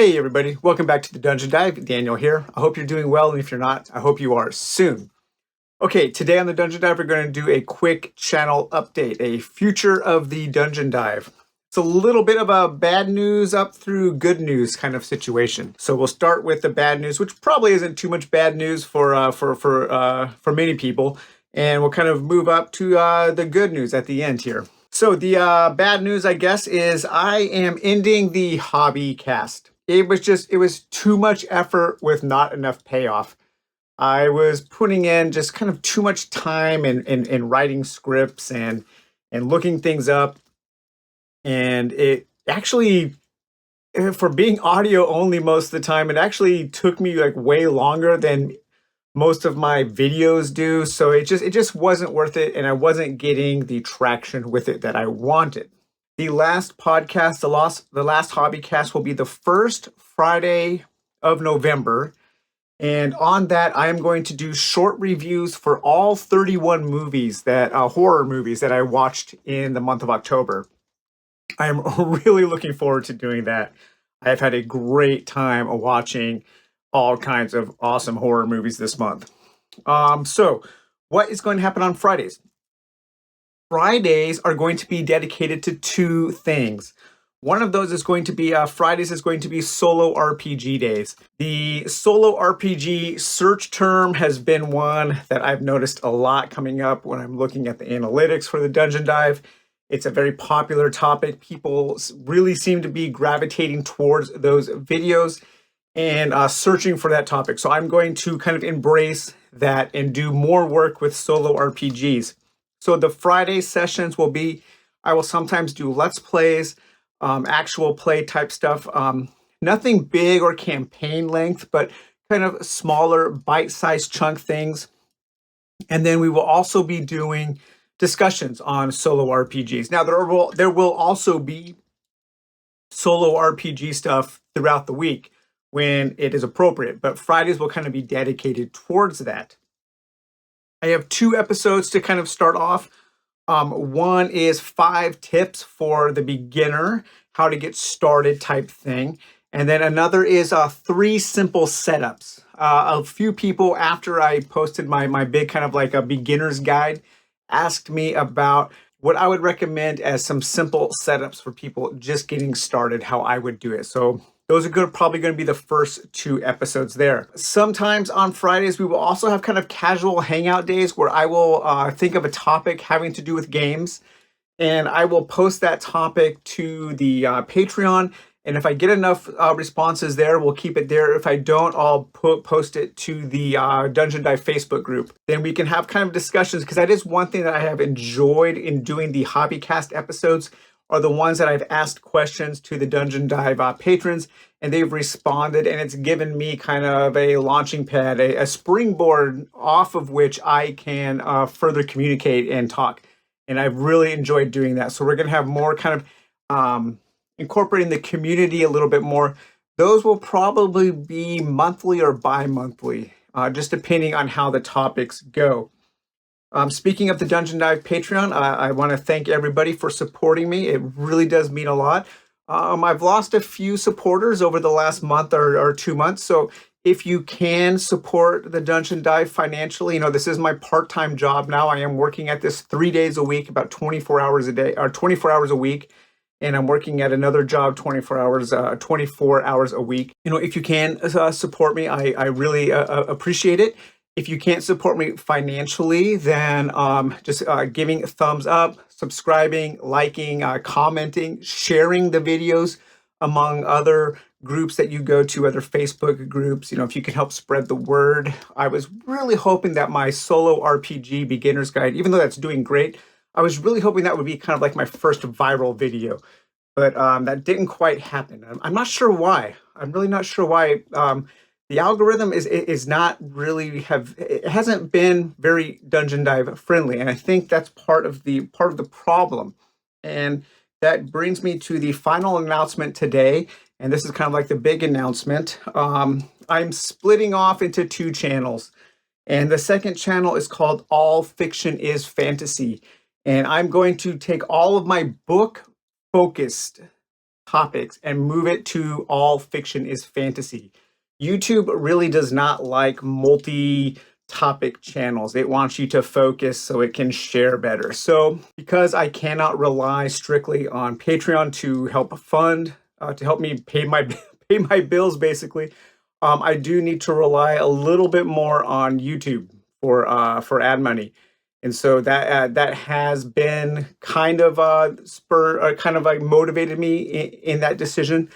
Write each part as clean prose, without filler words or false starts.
Hey everybody, welcome back to the Dungeon Dive. Daniel here. I hope you're doing well, and if you're not, I hope you are soon. Okay, today on the Dungeon Dive, we're going to do a quick channel update, a future of the Dungeon Dive. It's a little bit of a bad news up through good news kind of situation. So we'll start with the bad news, which probably isn't too much bad news for many people, and we'll kind of move up to the good news at the end here. So the bad news, I guess, is I am ending the hobby cast. It was too much effort with not enough payoff. I was putting in just kind of too much time in writing scripts and looking things up. And it actually, for being audio only most of the time, it actually took me like way longer than most of my videos do. So it just wasn't worth it, and I wasn't getting the traction with it that I wanted. The last podcast, the last hobby cast will be the first Friday of November. And on that, I am going to do short reviews for all 31 movies horror movies that I watched in the month of October. I am really looking forward to doing that. I've had a great time watching all kinds of awesome horror movies this month. So what is going to happen on Fridays? Fridays are going to be dedicated to two things. One of those is going to be Fridays is going to be solo RPG days. The solo RPG search term has been one that I've noticed a lot coming up when I'm looking at the analytics for the Dungeon Dive. It's a very popular topic. People really seem to be gravitating towards those videos and searching for that topic. So I'm going to kind of embrace that and do more work with solo RPGs. So the Friday sessions will be, I will sometimes do Let's Plays, actual play type stuff. Nothing big or campaign length, but kind of smaller bite-sized chunk things. And then we will also be doing discussions on solo RPGs. Now there will also be solo RPG stuff throughout the week when it is appropriate, but Fridays will kind of be dedicated towards that. I have two episodes to kind of start off. One is 5 tips for the beginner, how to get started type thing. And then another is 3 simple setups. A few people, after I posted my big kind of like a beginner's guide, asked me about what I would recommend as some simple setups for people just getting started, how I would do it. So those are probably going to be the first 2 episodes there. Sometimes on Fridays, we will also have kind of casual hangout days where I will think of a topic having to do with games, and I will post that topic to the Patreon. And if I get enough responses there, we'll keep it there. If I don't, I'll post it to the Dungeon Dive Facebook group. Then we can have kind of discussions, because that is one thing that I have enjoyed in doing the Hobbycast episodes, are the ones that I've asked questions to the Dungeon Dive patrons, and they've responded, and it's given me kind of a launching pad, a springboard off of which I can further communicate and talk. And I've really enjoyed doing that. So we're going to have more kind of incorporating the community a little bit more. Those will probably be monthly or bi-monthly, just depending on how the topics go. Speaking of the Dungeon Dive Patreon, I want to thank everybody for supporting me. It really does mean a lot. I've lost a few supporters over the last month or 2 months. So if you can support the Dungeon Dive financially, this is my part-time job now. I am working at this 3 days a week, about 24 hours a day, or 24 hours a week. And I'm working at another job 24 hours a week. If you can support me, I really appreciate it. If you can't support me financially, then just giving a thumbs up, subscribing, liking, commenting, sharing the videos among other groups that you go to, other Facebook groups. If you can help spread the word. I was really hoping that my solo RPG beginner's guide, even though that's doing great, I was really hoping that would be kind of like my first viral video. But that didn't quite happen. I'm not sure why. I'm really not sure why. The algorithm is not really it hasn't been very Dungeon Dive friendly, and I think that's part of the problem. And that brings me to the final announcement today, and this is kind of like the big announcement. I'm splitting off into 2 channels, and the second channel is called All Fiction is Fantasy, and I'm going to take all of my book focused topics and move it to all fiction is fantasy. YouTube really does not like multi-topic channels. It wants you to focus so it can share better. So because I cannot rely strictly on Patreon to help fund, to help me pay my pay my bills, basically, I do need to rely a little bit more on YouTube for ad money. And so that has been kind of kind of like motivated me in that decision.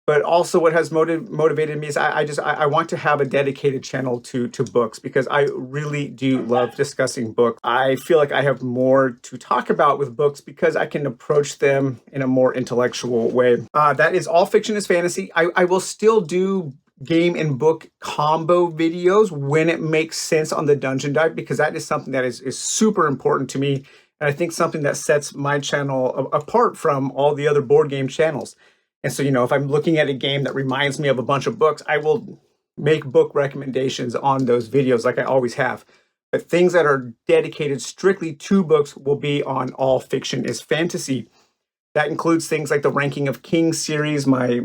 But also, what has motivated me is I want to have a dedicated channel to books because I really do love discussing books. I feel like I have more to talk about with books because I can approach them in a more intellectual way. That is all fiction is fantasy. I will still do game and book combo videos when it makes sense on the Dungeon Dive because that is something that is super important to me. And I think something that sets my channel apart from all the other board game channels. And so, if I'm looking at a game that reminds me of a bunch of books, I will make book recommendations on those videos like I always have. But things that are dedicated strictly to books will be on All Fiction is Fantasy. That includes things like the Ranking of Kings series, my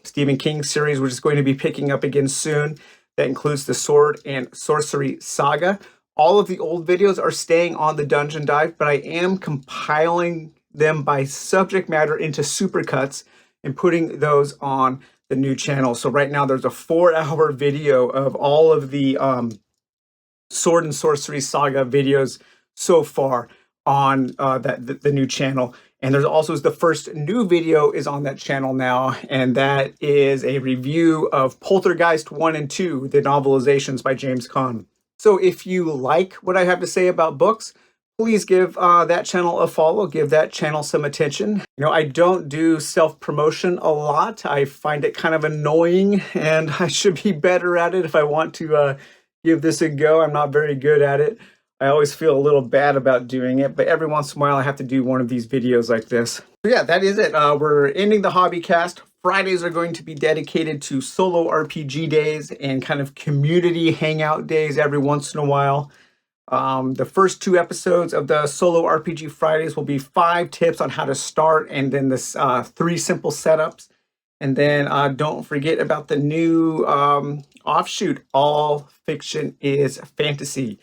Stephen King series, which is going to be picking up again soon. That includes the Sword and Sorcery Saga. All of the old videos are staying on the Dungeon Dive, but I am compiling them by subject matter into supercuts and putting those on the new channel. So right now there's a 4-hour video of all of the Sword and Sorcery Saga videos so far on the new channel. And there's also the first new video is on that channel now, and that is a review of Poltergeist 1 and 2, the novelizations by James Caan. So if you like what I have to say about books, please give that channel a follow, give that channel some attention. I don't do self-promotion a lot. I find it kind of annoying, and I should be better at it if I want to give this a go. I'm not very good at it. I always feel a little bad about doing it, but every once in a while I have to do one of these videos like this. So yeah, that is it. We're ending the Hobbycast. Fridays are going to be dedicated to solo RPG days and kind of community hangout days every once in a while. The first 2 episodes of the Solo RPG Fridays will be 5 tips on how to start, and then this 3 simple setups. And then don't forget about the new offshoot, All Fiction is Fantasy.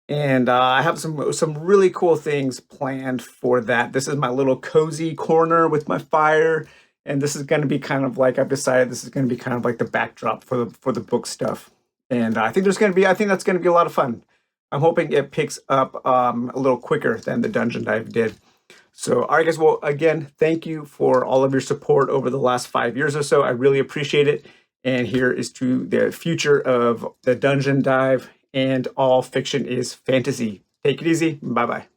And I have some really cool things planned for that. This is my little cozy corner with my fire, and this is going to be kind of like, I've decided this is going to be kind of like the backdrop for the book stuff. And I think that's going to be a lot of fun. I'm hoping it picks up a little quicker than the Dungeon Dive did. So, all right, guys. Well, again, thank you for all of your support over the last 5 years or so. I really appreciate it. And here is to the future of the Dungeon Dive and All Fiction is Fantasy. Take it easy. Bye-bye.